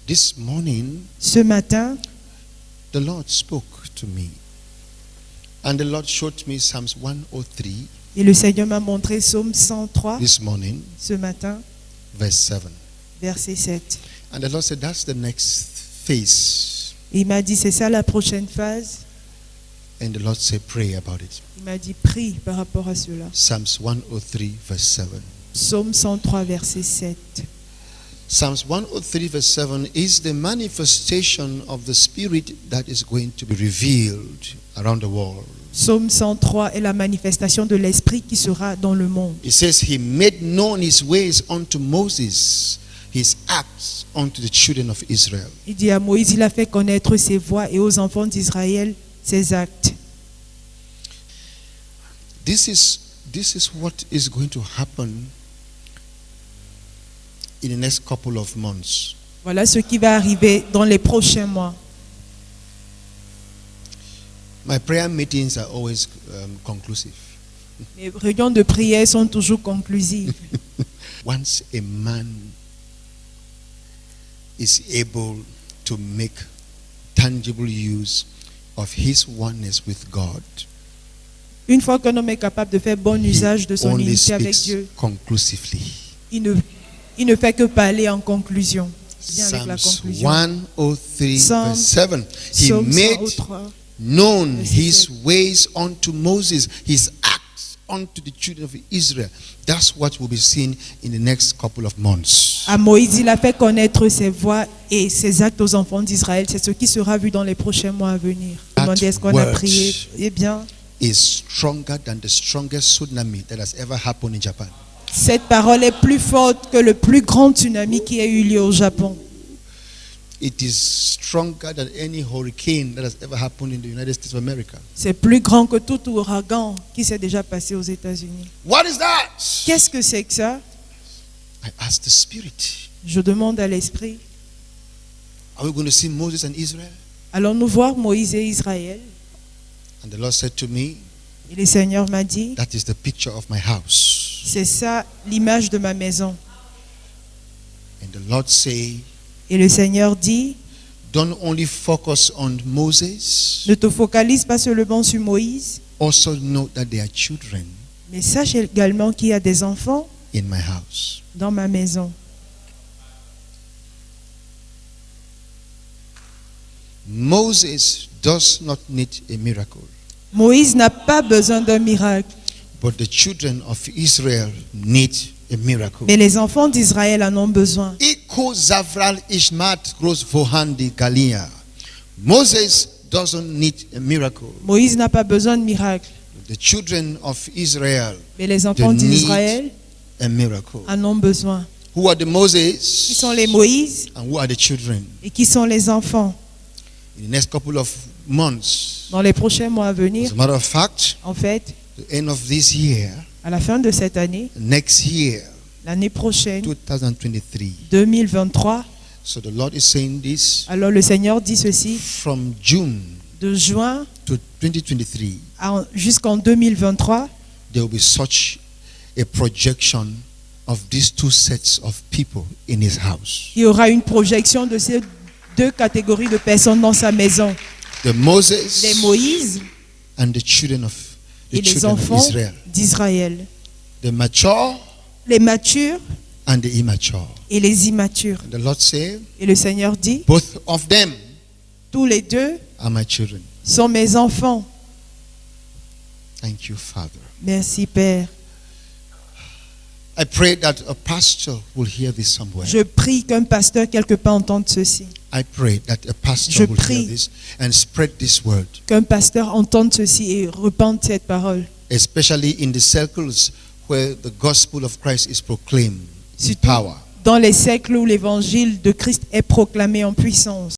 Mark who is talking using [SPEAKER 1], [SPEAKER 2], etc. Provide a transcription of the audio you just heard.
[SPEAKER 1] This morning,
[SPEAKER 2] Ce matin,
[SPEAKER 1] the Lord spoke to me. And the Lord showed me Psalms 103
[SPEAKER 2] et le Seigneur m'a montré Psaume 103
[SPEAKER 1] this morning,
[SPEAKER 2] ce matin,
[SPEAKER 1] verse 7.
[SPEAKER 2] verset 7.
[SPEAKER 1] And the Lord said, that's the next phase.
[SPEAKER 2] Et il m'a dit, c'est ça la prochaine phase.
[SPEAKER 1] And the Lord said, pray about it.
[SPEAKER 2] Il m'a dit, prie par rapport à cela.
[SPEAKER 1] Psalms 103, verse 7.
[SPEAKER 2] Psaume 103, verset 7.
[SPEAKER 1] Psalms 103, verse 7 is the manifestation of the Spirit that is going to be revealed around the world.
[SPEAKER 2] Psaume 103 est la manifestation de l'Esprit qui sera dans le monde.
[SPEAKER 1] It says, He made known His ways unto Moses, His acts unto the children of Israel.
[SPEAKER 2] Il dit à Moïse, il a fait connaître ses voies et aux enfants d'Israël ses actes.
[SPEAKER 1] This is what is going to happen in the next couple of months.
[SPEAKER 2] Voilà ce qui va arriver dans les prochains mois.
[SPEAKER 1] My prayer meetings are always conclusive.
[SPEAKER 2] Les réunions de prière sont toujours conclusives.
[SPEAKER 1] Once a man is able to make tangible use of his oneness with God,
[SPEAKER 2] Une fois qu'un homme est capable de faire bon usage de
[SPEAKER 1] he
[SPEAKER 2] son
[SPEAKER 1] only
[SPEAKER 2] unité avec
[SPEAKER 1] speaks
[SPEAKER 2] Dieu,
[SPEAKER 1] conclusively.
[SPEAKER 2] il ne fait que parler en conclusion. Bien avec la
[SPEAKER 1] Psalms
[SPEAKER 2] conclusion.
[SPEAKER 1] 103
[SPEAKER 2] Psalm-
[SPEAKER 1] verse 7. He
[SPEAKER 2] Psaume
[SPEAKER 1] made
[SPEAKER 2] 103.
[SPEAKER 1] known
[SPEAKER 2] Verset
[SPEAKER 1] his
[SPEAKER 2] 7.
[SPEAKER 1] ways unto Moses, his acts unto the children of Israel. That's what will be seen in the next couple of months.
[SPEAKER 2] À Moïse, il a fait connaître ses voies et ses actes aux enfants d'Israël. C'est ce qui sera vu dans les prochains mois à venir.
[SPEAKER 1] That
[SPEAKER 2] Demandez, est-ce qu'on a
[SPEAKER 1] word
[SPEAKER 2] prié? Eh bien,
[SPEAKER 1] is stronger than the strongest tsunami that has ever happened in Japan.
[SPEAKER 2] cette parole est plus forte que le plus grand tsunami qui a eu lieu au Japon.
[SPEAKER 1] It is stronger than any hurricane that has ever happened in the United States of America.
[SPEAKER 2] C'est plus grand que tout ouragan qui s'est déjà passé aux États-Unis.
[SPEAKER 1] What is that?
[SPEAKER 2] Qu'est-ce que c'est que ça?
[SPEAKER 1] I asked the Spirit.
[SPEAKER 2] Je demande à l'Esprit.
[SPEAKER 1] Are we going to see Moses and Israel?
[SPEAKER 2] Allons-nous voir Moïse et Israël?
[SPEAKER 1] And the Lord said to me,
[SPEAKER 2] Et le Seigneur m'a dit,
[SPEAKER 1] that is the picture of my house.
[SPEAKER 2] c'est ça l'image de ma maison.
[SPEAKER 1] And the Lord said,
[SPEAKER 2] Et le Seigneur dit,
[SPEAKER 1] don't only focus on Moses,
[SPEAKER 2] ne te focalise pas seulement sur Moïse,
[SPEAKER 1] also know that there are children
[SPEAKER 2] mais sache également qu'il y a des enfants
[SPEAKER 1] in my house.
[SPEAKER 2] dans ma maison.
[SPEAKER 1] Moses does not need a miracle,
[SPEAKER 2] Moïse n'a pas besoin d'un miracle,
[SPEAKER 1] but the children of Israel need a miracle.
[SPEAKER 2] mais les enfants d'Israël en ont besoin.
[SPEAKER 1] Iko Zavral Ishmat Gross Vohandi Galia. Moses doesn't need a miracle.
[SPEAKER 2] Moïse n'a pas besoin de miracle,
[SPEAKER 1] The children of Israel
[SPEAKER 2] mais les enfants
[SPEAKER 1] They need
[SPEAKER 2] d'Israël
[SPEAKER 1] a miracle.
[SPEAKER 2] en ont besoin.
[SPEAKER 1] Who are the
[SPEAKER 2] Qui
[SPEAKER 1] Moses
[SPEAKER 2] sont les Moïse
[SPEAKER 1] and who are the children?
[SPEAKER 2] et qui sont les enfants?
[SPEAKER 1] In the next couple of months,
[SPEAKER 2] Dans les prochains mois à
[SPEAKER 1] as
[SPEAKER 2] venir,
[SPEAKER 1] a matter of fact,
[SPEAKER 2] en fait,
[SPEAKER 1] the end of this year,
[SPEAKER 2] à la fin de cette année,
[SPEAKER 1] next year,
[SPEAKER 2] l'année prochaine,
[SPEAKER 1] 2023.
[SPEAKER 2] 2023,
[SPEAKER 1] So the Lord is saying this
[SPEAKER 2] alors le Seigneur dit ceci,
[SPEAKER 1] from June
[SPEAKER 2] de juin
[SPEAKER 1] to 2023,
[SPEAKER 2] jusqu'en 2023,
[SPEAKER 1] there will be such a projection of these two sets of people in his house.
[SPEAKER 2] il y aura une projection de ces deux catégories de personnes dans sa maison.
[SPEAKER 1] The Moses
[SPEAKER 2] Les Moïse
[SPEAKER 1] and the children of
[SPEAKER 2] et les enfants
[SPEAKER 1] Israel.
[SPEAKER 2] d'Israël.
[SPEAKER 1] The mature
[SPEAKER 2] Les matures
[SPEAKER 1] and the immature.
[SPEAKER 2] et les immatures.
[SPEAKER 1] And the Lord said,
[SPEAKER 2] Et le Seigneur dit,
[SPEAKER 1] both of them
[SPEAKER 2] tous les deux
[SPEAKER 1] are my children.
[SPEAKER 2] sont mes enfants.
[SPEAKER 1] Thank you, Father.
[SPEAKER 2] Merci Père.
[SPEAKER 1] I pray that a pastor will hear this somewhere.
[SPEAKER 2] Je prie qu'un pasteur quelque part entende ceci.
[SPEAKER 1] I pray that a pastor
[SPEAKER 2] Je
[SPEAKER 1] will
[SPEAKER 2] prie.
[SPEAKER 1] hear this and spread this word,
[SPEAKER 2] Qu'un pasteur entende ceci et répande cette parole.
[SPEAKER 1] especially in the circles where the gospel of Christ is proclaimed in
[SPEAKER 2] Surtout
[SPEAKER 1] power.
[SPEAKER 2] dans les siècles où l'évangile de Christ est proclamé en puissance.